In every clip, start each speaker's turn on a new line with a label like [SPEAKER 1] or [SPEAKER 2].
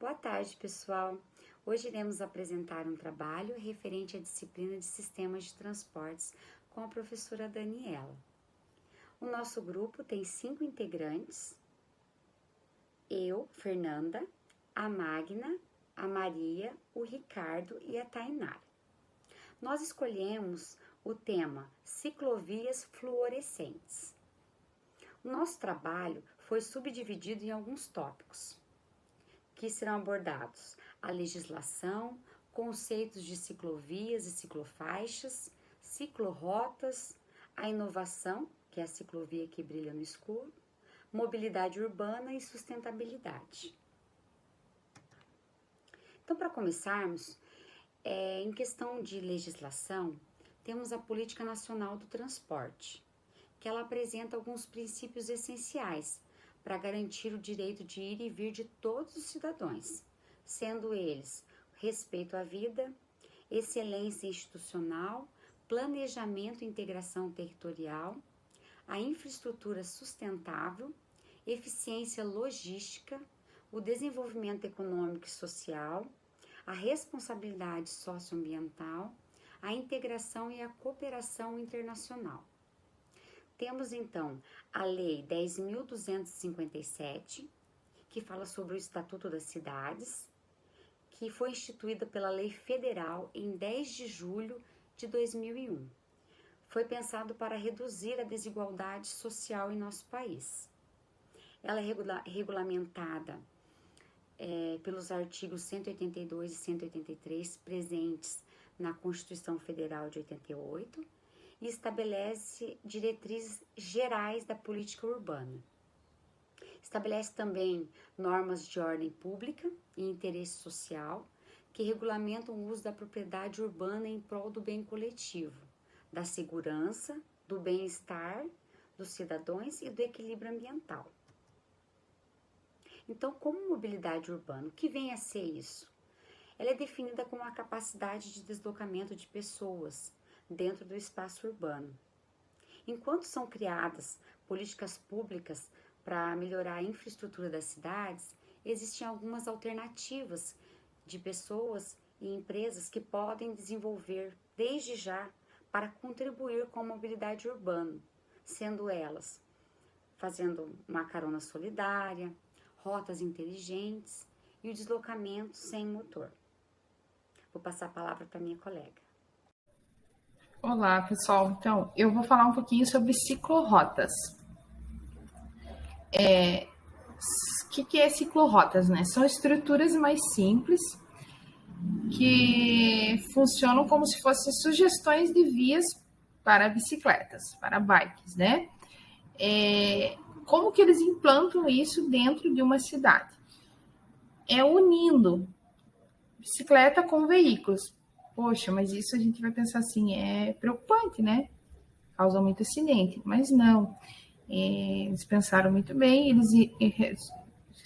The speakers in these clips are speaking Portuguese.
[SPEAKER 1] Boa tarde, pessoal. Hoje iremos apresentar um trabalho referente à disciplina de Sistemas de Transportes com a professora Daniela. O nosso grupo tem 5 integrantes: eu, Fernanda, a Magna, a Maria, o Ricardo e a Tainara. Nós escolhemos o tema Ciclovias Fluorescentes. O nosso trabalho foi subdividido em alguns tópicos, que serão abordados: a legislação, conceitos de ciclovias e ciclofaixas, ciclorotas, a inovação, que é a ciclovia que brilha no escuro, mobilidade urbana e sustentabilidade. Então, para começarmos, em questão de legislação, temos a Política Nacional do Transporte, que ela apresenta alguns princípios essenciais para garantir o direito de ir e vir de todos os cidadãos, sendo eles respeito à vida, excelência institucional, planejamento e integração territorial, a infraestrutura sustentável, eficiência logística, o desenvolvimento econômico e social, a responsabilidade socioambiental, a integração e a cooperação internacional. Temos, então, a Lei 10.257, que fala sobre o Estatuto das Cidades, que foi instituída pela Lei Federal em 10 de julho de 2001. Foi pensado para reduzir a desigualdade social em nosso país. Ela é regulamentada pelos artigos 182 e 183 presentes na Constituição Federal de 88, e estabelece diretrizes gerais da política urbana. Estabelece também normas de ordem pública e interesse social que regulamentam o uso da propriedade urbana em prol do bem coletivo, da segurança, do bem-estar dos cidadãos e do equilíbrio ambiental. Então, como mobilidade urbana, o que vem a ser isso? Ela é definida como a capacidade de deslocamento de pessoas dentro do espaço urbano. Enquanto são criadas políticas públicas para melhorar a infraestrutura das cidades, existem algumas alternativas de pessoas e empresas que podem desenvolver desde já para contribuir com a mobilidade urbana, sendo elas fazendo uma carona solidária, rotas inteligentes e o deslocamento sem motor. Vou passar a palavra para minha colega.
[SPEAKER 2] Olá, pessoal. Então, eu vou falar um pouquinho sobre ciclorotas. O que é ciclorotas, né? São estruturas mais simples que funcionam como se fossem sugestões de vias para bicicletas, para bikes, né? Como que eles implantam isso dentro de uma cidade? Unindo bicicleta com veículos. Poxa, mas isso a gente vai pensar assim, é preocupante, né? Causa muito acidente, mas não. Eles pensaram muito bem, eles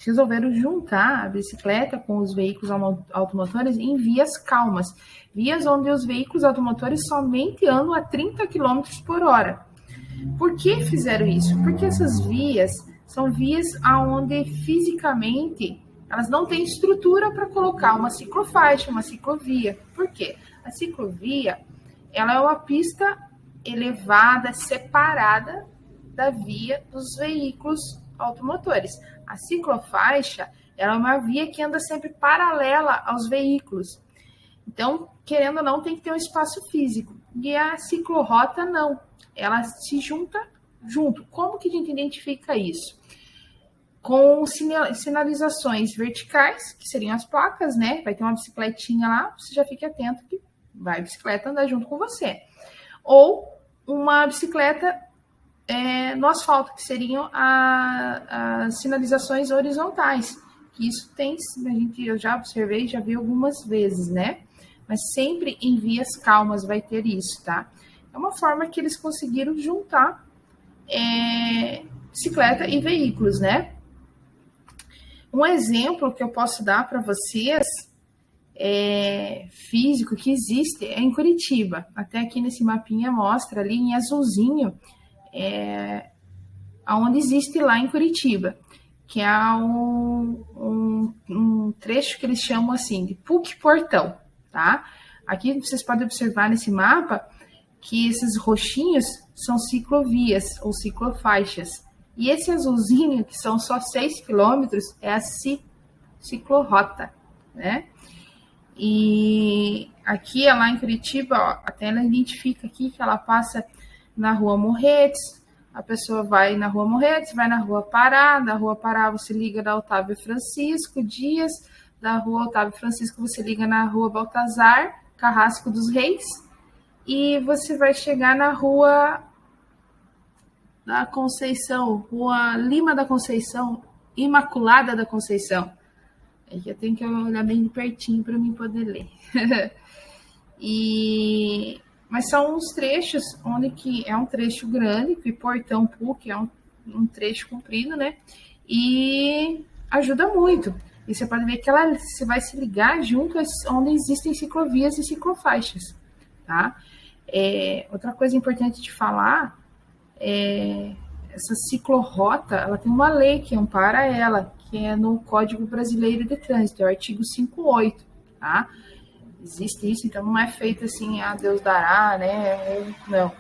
[SPEAKER 2] resolveram juntar a bicicleta com os veículos automotores em vias calmas, vias onde os veículos automotores somente andam a 30 km por hora. Por que fizeram isso? Porque essas vias são vias onde fisicamente elas não têm estrutura para colocar uma ciclofaixa, uma ciclovia. Por quê? A ciclovia, ela é uma pista elevada, separada da via dos veículos automotores. A ciclofaixa, ela é uma via que anda sempre paralela aos veículos. Então, querendo ou não, tem que ter um espaço físico. E a ciclorota, não. Ela se junta junto. Como que a gente identifica isso? Com sinalizações verticais, que seriam as placas, né? Vai ter uma bicicletinha lá, você já fique atento que vai a bicicleta andar junto com você. Ou uma bicicleta no asfalto, que seriam as sinalizações horizontais. Que isso eu já observei, já vi algumas vezes, né? Mas sempre em vias calmas vai ter isso, tá? É uma forma que eles conseguiram juntar bicicleta e veículos, né? Um exemplo que eu posso dar para vocês físico que existe é em Curitiba. Até aqui nesse mapinha mostra ali em azulzinho onde existe lá em Curitiba, que é um trecho que eles chamam assim de PUC Portão, tá? Aqui vocês podem observar nesse mapa que esses roxinhos são ciclovias ou ciclofaixas. E esse azulzinho, que são só 6 quilômetros, é a ciclorrota, né? E aqui, lá em Curitiba, ó, até ela identifica aqui que ela passa na Rua Morretes, a pessoa vai na Rua Morretes, vai na Rua Pará, da Rua Pará você liga da Otávio Francisco Dias, da Rua Otávio Francisco você liga na Rua Baltazar, Carrasco dos Reis, e você vai chegar na Rua da Conceição, Rua Lima da Conceição, Imaculada da Conceição. É que eu tenho que olhar bem de pertinho para mim poder ler. Mas são uns trechos onde que é um trecho grande, que Portão PUC é um trecho comprido, né? E ajuda muito. E você pode ver que você vai se ligar junto onde existem ciclovias e ciclofaixas, tá? Outra coisa importante de falar essa ciclorrota, ela tem uma lei que ampara ela, que é no Código Brasileiro de Trânsito, é o artigo 58, tá? Existe isso, então não é feito assim, Deus dará, né?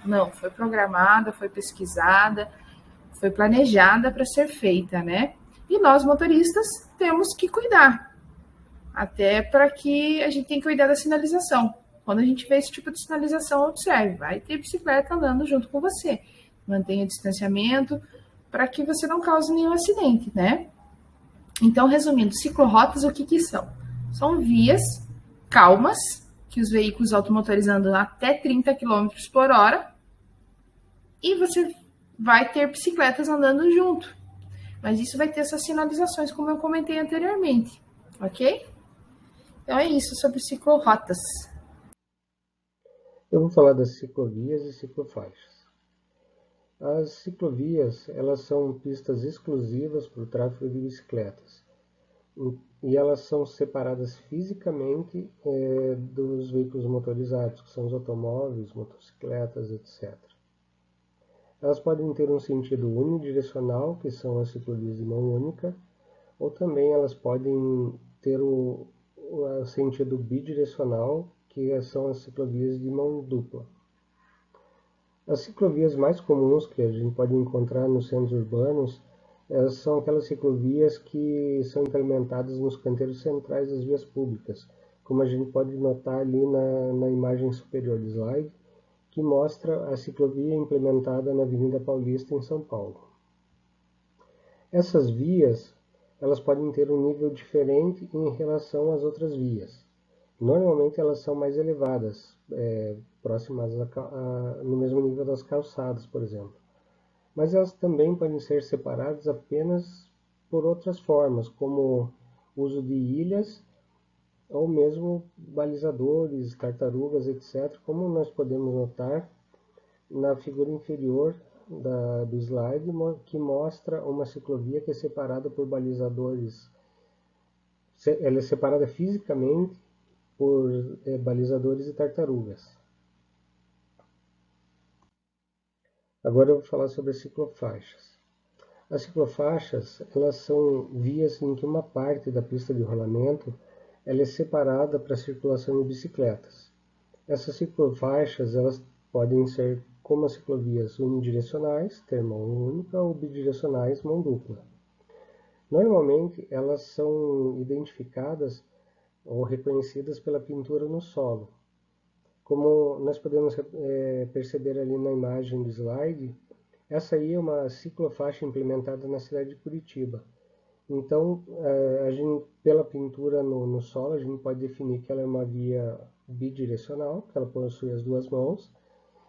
[SPEAKER 2] Não, foi programada, foi pesquisada, foi planejada para ser feita, né? E nós, motoristas, temos que cuidar, até para que a gente tenha que cuidar da sinalização. Quando a gente vê esse tipo de sinalização, observe, vai ter bicicleta andando junto com você. Mantenha distanciamento para que você não cause nenhum acidente, né? Então, resumindo, ciclorrotas, o que são? São vias calmas, que os veículos automotorizados andam até 30 km por hora, e você vai ter bicicletas andando junto. Mas isso vai ter essas sinalizações, como eu comentei anteriormente, ok? Então é isso sobre ciclorrotas.
[SPEAKER 3] Eu vou falar das ciclovias e ciclofaixas. As ciclovias, elas são pistas exclusivas para o tráfego de bicicletas e elas são separadas fisicamente dos veículos motorizados, que são os automóveis, motocicletas, etc. Elas podem ter um sentido unidirecional, que são as ciclovias de mão única, ou também elas podem ter o sentido bidirecional, que são as ciclovias de mão dupla. As ciclovias mais comuns que a gente pode encontrar nos centros urbanos são aquelas ciclovias que são implementadas nos canteiros centrais das vias públicas, como a gente pode notar ali na imagem superior do slide, que mostra a ciclovia implementada na Avenida Paulista, em São Paulo. Essas vias, elas podem ter um nível diferente em relação às outras vias. Normalmente elas são mais elevadas, próximas no mesmo nível das calçadas, por exemplo. Mas elas também podem ser separadas apenas por outras formas, como uso de ilhas ou mesmo balizadores, tartarugas, etc., como nós podemos notar na figura inferior do slide, que mostra uma ciclovia que é separada por balizadores. Ela é separada fisicamente por balizadores e tartarugas. Agora eu vou falar sobre as ciclofaixas. As ciclofaixas, elas são vias em que uma parte da pista de rolamento ela é separada para a circulação de bicicletas. Essas ciclofaixas, elas podem ser como as ciclovias unidirecionais, ter mão única, ou bidirecionais, mão dupla. Normalmente, elas são identificadas ou reconhecidas pela pintura no solo. Como nós podemos perceber ali na imagem do slide, essa aí é uma ciclofaixa implementada na cidade de Curitiba. Então, pela pintura no solo, a gente pode definir que ela é uma via bidirecional, que ela possui as duas mãos,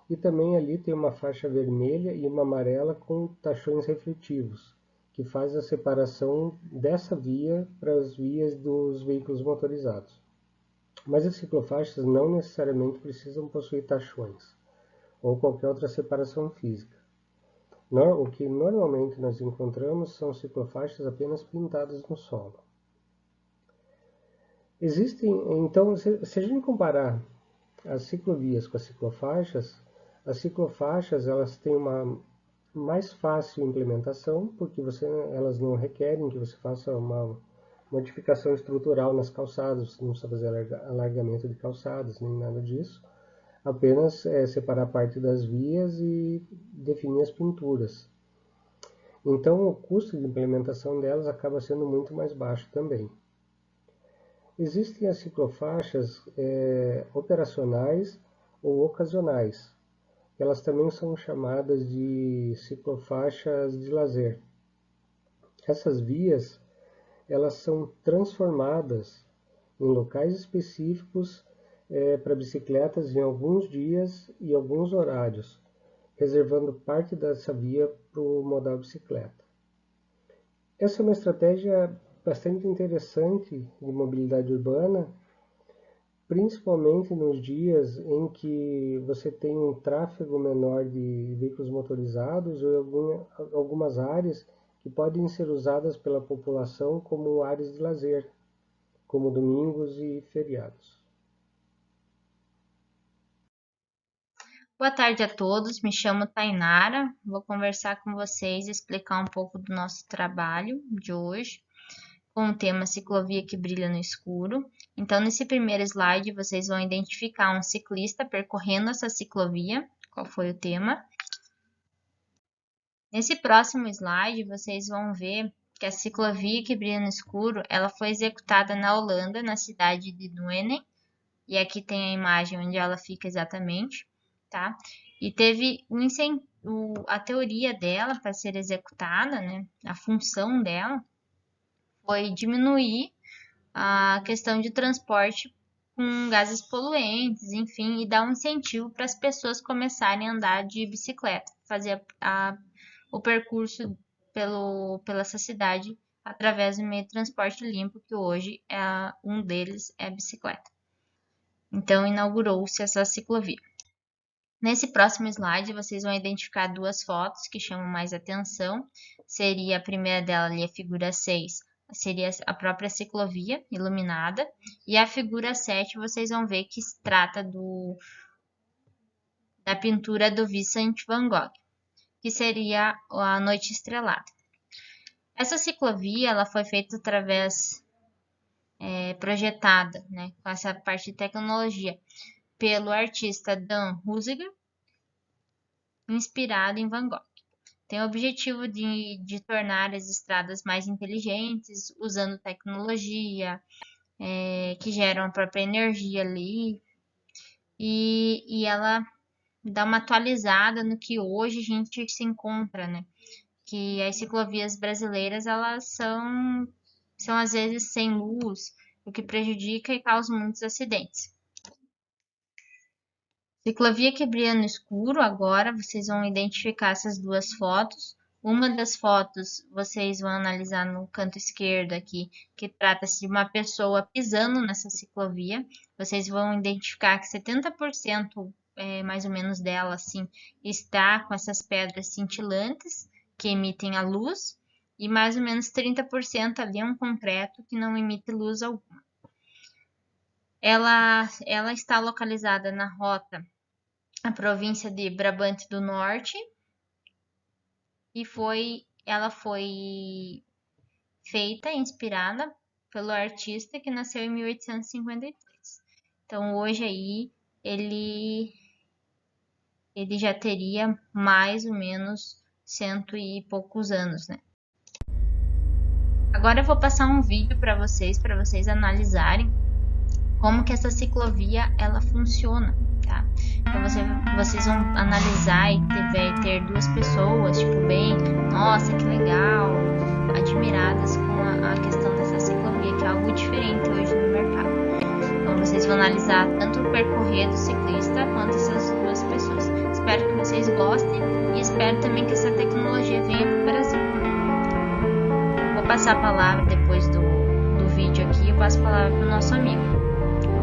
[SPEAKER 3] e também ali tem uma faixa vermelha e uma amarela com tachões refletivos, que faz a separação dessa via para as vias dos veículos motorizados. Mas as ciclofaixas não necessariamente precisam possuir tachões ou qualquer outra separação física. O que normalmente nós encontramos são ciclofaixas apenas pintadas no solo. Então, se a gente comparar as ciclovias com as ciclofaixas elas têm uma mais fácil implementação, porque elas não requerem que você faça uma modificação estrutural nas calçadas, não precisa fazer alargamento de calçadas, nem nada disso. Apenas separar parte das vias e definir as pinturas. Então, o custo de implementação delas acaba sendo muito mais baixo também. Existem as ciclofaixas operacionais ou ocasionais. Elas também são chamadas de ciclofaixas de lazer. Essas vias, elas são transformadas em locais específicos para bicicletas em alguns dias e alguns horários, reservando parte dessa via para o modal bicicleta. Essa é uma estratégia bastante interessante de mobilidade urbana, principalmente nos dias em que você tem um tráfego menor de veículos motorizados ou algumas áreas que podem ser usadas pela população como áreas de lazer, como domingos e feriados.
[SPEAKER 4] Boa tarde a todos, me chamo Tainara, vou conversar com vocês e explicar um pouco do nosso trabalho de hoje, com o tema Ciclovia que brilha no escuro. Então, nesse primeiro slide, vocês vão identificar um ciclista percorrendo essa ciclovia, qual foi o tema. Nesse próximo slide, vocês vão ver que a ciclovia que brilha no escuro, ela foi executada na Holanda, na cidade de Duenen, e aqui tem a imagem onde ela fica exatamente, tá? E teve a teoria dela para ser executada, né? A função dela foi diminuir a questão de transporte com gases poluentes, enfim, e dar um incentivo para as pessoas começarem a andar de bicicleta, fazer o percurso pela essa cidade através do meio de transporte limpo, que hoje um deles é a bicicleta. Então, inaugurou-se essa ciclovia. Nesse próximo slide, vocês vão identificar duas fotos que chamam mais atenção. Seria a primeira dela ali, a figura 6, seria a própria ciclovia iluminada. E a figura 7, vocês vão ver que se trata da pintura do Vincent van Gogh, que seria a Noite Estrelada. Essa ciclovia ela foi feita projetada, né, com essa parte de tecnologia, pelo artista Dan Huizinga, inspirado em Van Gogh. Tem o objetivo de tornar as estradas mais inteligentes, usando tecnologia, que geram a própria energia ali, e ela dá uma atualizada no que hoje a gente se encontra, né? Que as ciclovias brasileiras, elas são às vezes sem luz, o que prejudica e causa muitos acidentes. Ciclovia que brilha no escuro, agora vocês vão identificar essas duas fotos. Uma das fotos vocês vão analisar no canto esquerdo aqui, que trata-se de uma pessoa pisando nessa ciclovia. Vocês vão identificar que 70% mais ou menos dela assim, está com essas pedras cintilantes que emitem a luz, e mais ou menos 30% ali é um concreto que não emite luz alguma. Ela está localizada na rota a província de Brabante do Norte, e ela foi feita, inspirada pelo artista que nasceu em 1853. Então, hoje aí, ele já teria mais ou menos 100 e poucos anos, né? Agora eu vou passar um vídeo para vocês analisarem como que essa ciclovia ela funciona, tá? Então vocês vão analisar e ter duas pessoas, tipo, bem, nossa, que legal, admiradas com a questão dessa ciclovia, que é algo diferente hoje no mercado. Então vocês vão analisar tanto o percorrer do ciclista quanto essas duas pessoas. Espero que vocês gostem e espero também que essa tecnologia venha para o Brasil. Vou passar a palavra depois do vídeo aqui, eu passo a palavra para o nosso amigo.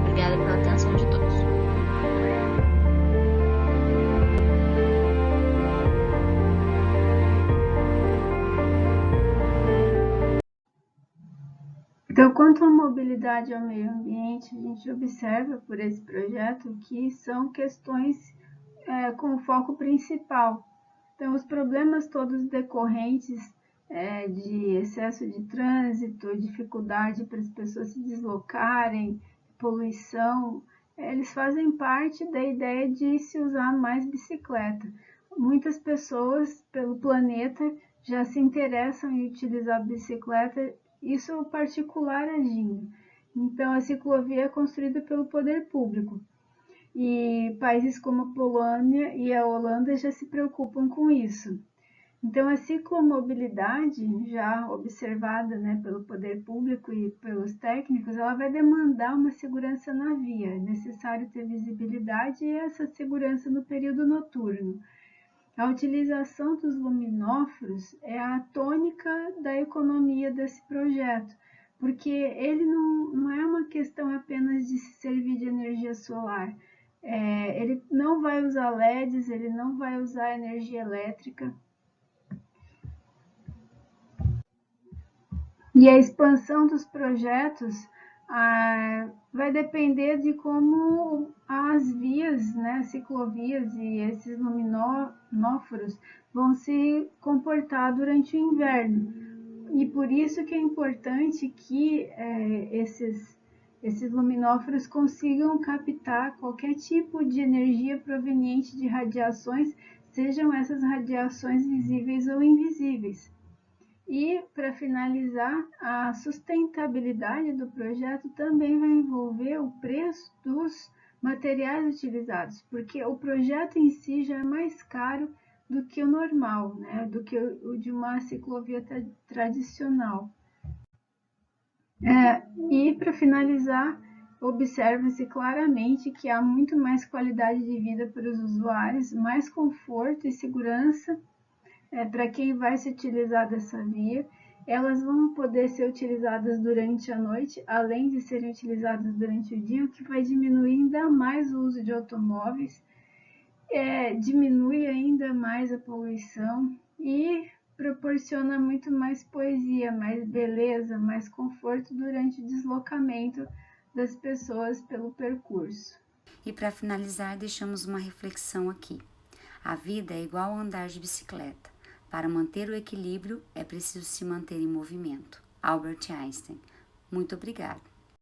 [SPEAKER 4] Obrigada pela atenção de todos.
[SPEAKER 5] Então, quanto à mobilidade ao meio ambiente, a gente observa por esse projeto que são questões com foco principal. Então, os problemas todos decorrentes de excesso de trânsito, dificuldade para as pessoas se deslocarem, poluição, eles fazem parte da ideia de se usar mais bicicleta. Muitas pessoas pelo planeta já se interessam em utilizar a bicicleta, isso particular agindo. Então, a ciclovia é construída pelo poder público. E países como a Polônia e a Holanda já se preocupam com isso. Então, a ciclomobilidade, já observada, né, pelo poder público e pelos técnicos, ela vai demandar uma segurança na via. É necessário ter visibilidade e essa segurança no período noturno. A utilização dos luminóforos é a tônica da economia desse projeto, porque ele não é uma questão apenas de se servir de energia solar. Ele não vai usar LEDs, ele não vai usar energia elétrica. E a expansão dos projetos vai depender de como as vias, né, ciclovias e esses luminóforos vão se comportar durante o inverno. E por isso que é importante que esses luminóforos consigam captar qualquer tipo de energia proveniente de radiações, sejam essas radiações visíveis ou invisíveis. E, para finalizar, a sustentabilidade do projeto também vai envolver o preço dos materiais utilizados, porque o projeto em si já é mais caro do que o normal, né? Do que o de uma ciclovia tradicional. E, para finalizar, observa-se claramente que há muito mais qualidade de vida para os usuários, mais conforto e segurança para quem vai se utilizar dessa via. Elas vão poder ser utilizadas durante a noite, além de serem utilizadas durante o dia, o que vai diminuir ainda mais o uso de automóveis, diminui ainda mais a poluição e proporciona muito mais poesia, mais beleza, mais conforto durante o deslocamento das pessoas pelo percurso.
[SPEAKER 1] E para finalizar, deixamos uma reflexão aqui. A vida é igual a andar de bicicleta. Para manter o equilíbrio, é preciso se manter em movimento. Albert Einstein. Muito obrigada.